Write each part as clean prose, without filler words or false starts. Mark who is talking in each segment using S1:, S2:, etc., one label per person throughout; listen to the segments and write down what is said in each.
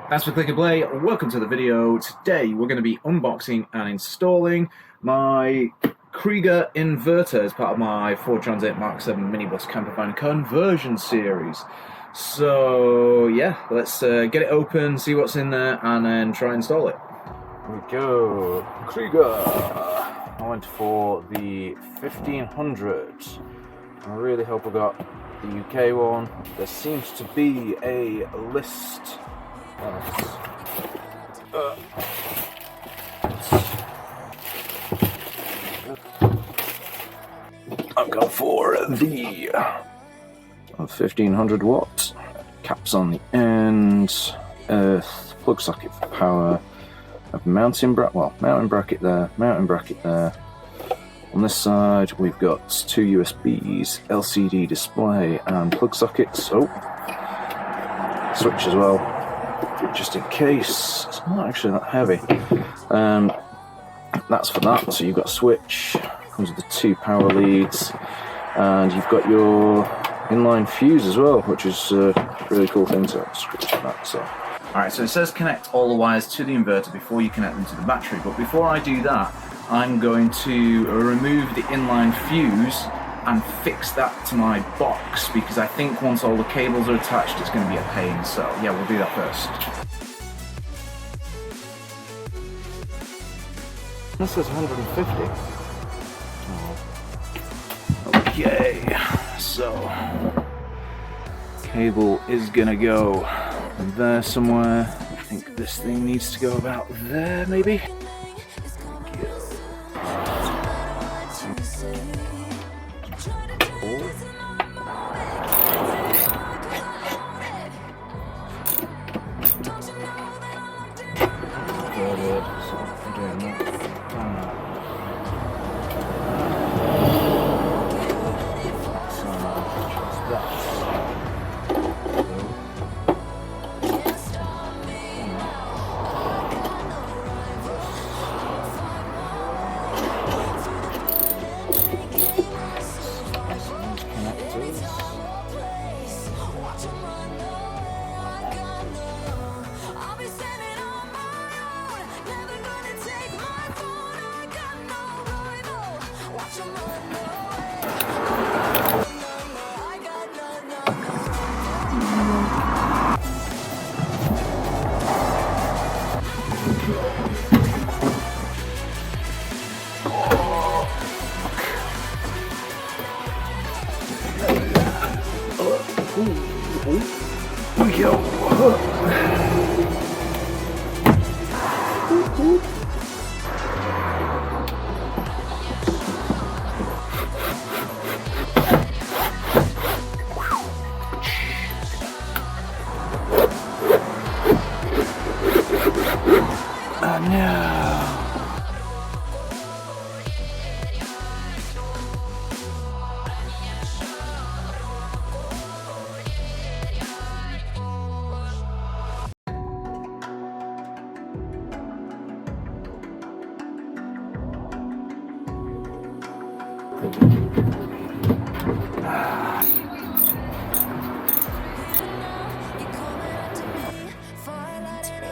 S1: That's for Krieger I. Welcome to the video. Today we're going to be unboxing and installing my Krieger inverter as part of my Ford Transit Mark 7 Minibus Campervan conversion series. So yeah, let's get it open, see what's in there, and then try and install it. Here we go. Krieger. I went for the 1500. I really hope I got the UK one. There seems to be a list. I've gone for the 1500 watts, caps on the end, earth, plug socket for power, mounting bracket there, mounting bracket there. On this side we've got two USBs, LCD display and plug sockets. Oh, switch as well, just in case. It's not actually that heavy. That's for that. So you've got a switch, comes with the two power leads, and you've got your inline fuse as well, which is a really cool thing to switch that. So, alright, so it says connect all the wires to the inverter before you connect them to the battery, but before I do that, I'm going to remove the inline fuse and fix that to my box, because I think once all the cables are attached it's going to be a pain. So yeah, we'll do that first. This says 150. Okay, so cable is gonna go there somewhere. I think this thing needs to go about there, maybe.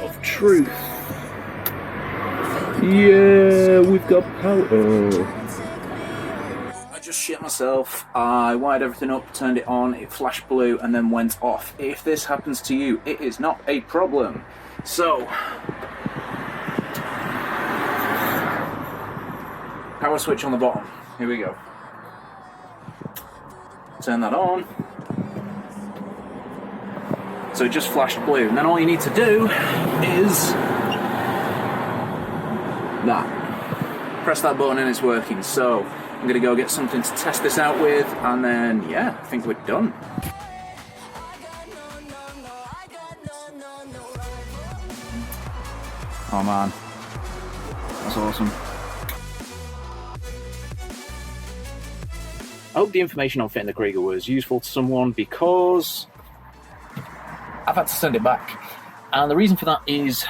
S1: Of truth. Yeah, we've got power. I just shit myself. I wired everything up, turned it on, it flashed blue and then went off. If this happens to you, it is not a problem. So, power switch on the bottom. Here we go. Turn that on. So it just flashed blue, and then all you need to do is that. Press that button and it's working. So I'm gonna go get something to test this out with, and then yeah, I think we're done. Oh man, that's awesome. I hope the information on fitting the Krieger was useful to someone, because I've had to send it back. And the reason for that is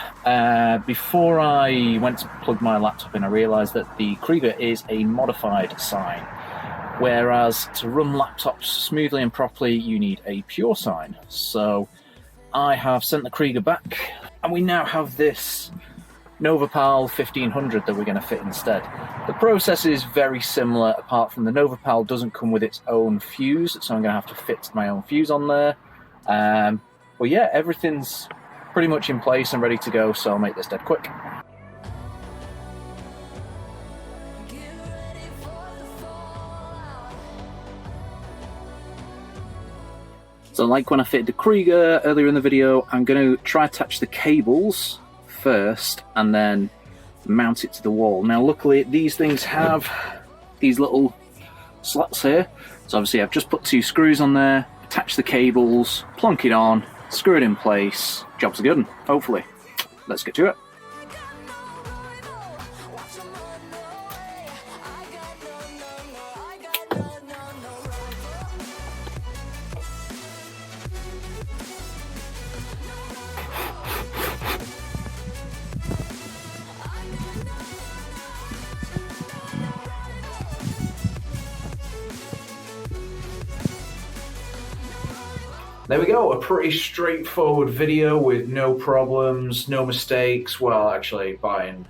S1: before I went to plug my laptop in, I realised that the Krieger is a modified sine, whereas to run laptops smoothly and properly you need a pure sine. So I have sent the Krieger back and we now have this Novapal 1500 that we're going to fit instead. The process is very similar, apart from the Novapal doesn't come with its own fuse, so I'm going to have to fit my own fuse on there. But yeah, everything's pretty much in place and ready to go, so I'll make this dead quick. So like when I fitted the Krieger earlier in the video, I'm going to try to attach the cables first and then mount it to the wall. Now luckily these things have these little slots here, so obviously I've just put 2 screws on there, attach the cables, plonk it on, screw it in place, job's good, hopefully. Let's get to it. There we go, a pretty straightforward video with no problems, no mistakes. Well, actually, buying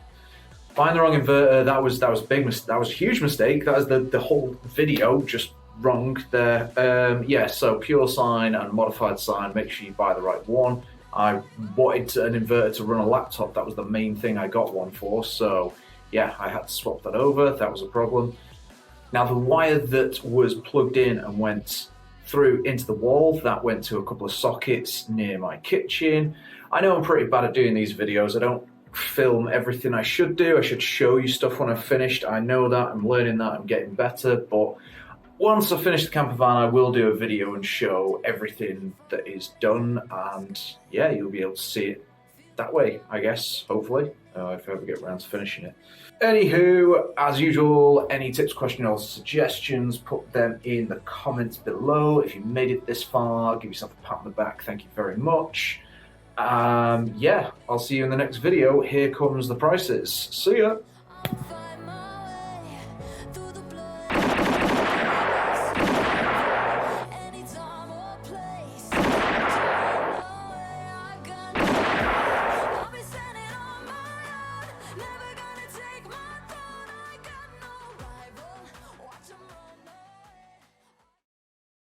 S1: the wrong inverter, that was a huge mistake. That was the whole video just wrong there. Yeah, so pure sine and modified sine, make sure you buy the right one. I wanted an inverter to run a laptop, that was the main thing I got one for, so yeah, I had to swap that over, that was a problem. Now the wire that was plugged in and went through into the wall, that went to a couple of sockets near my kitchen. I know I'm pretty bad at doing these videos. I don't film everything I should do. I should show you stuff when I've finished. I know that, I'm learning that, I'm getting better, but once I finish the Campervan, I will do a video and show everything that is done, and yeah, you'll be able to see it that way, I guess, hopefully, if I ever get around to finishing it. Anywho, as usual, any tips, questions, or suggestions, put them in the comments below. If you made it this far, give yourself a pat on the back, thank you very much. Yeah, I'll see you in the next video. Here comes the prices. See ya!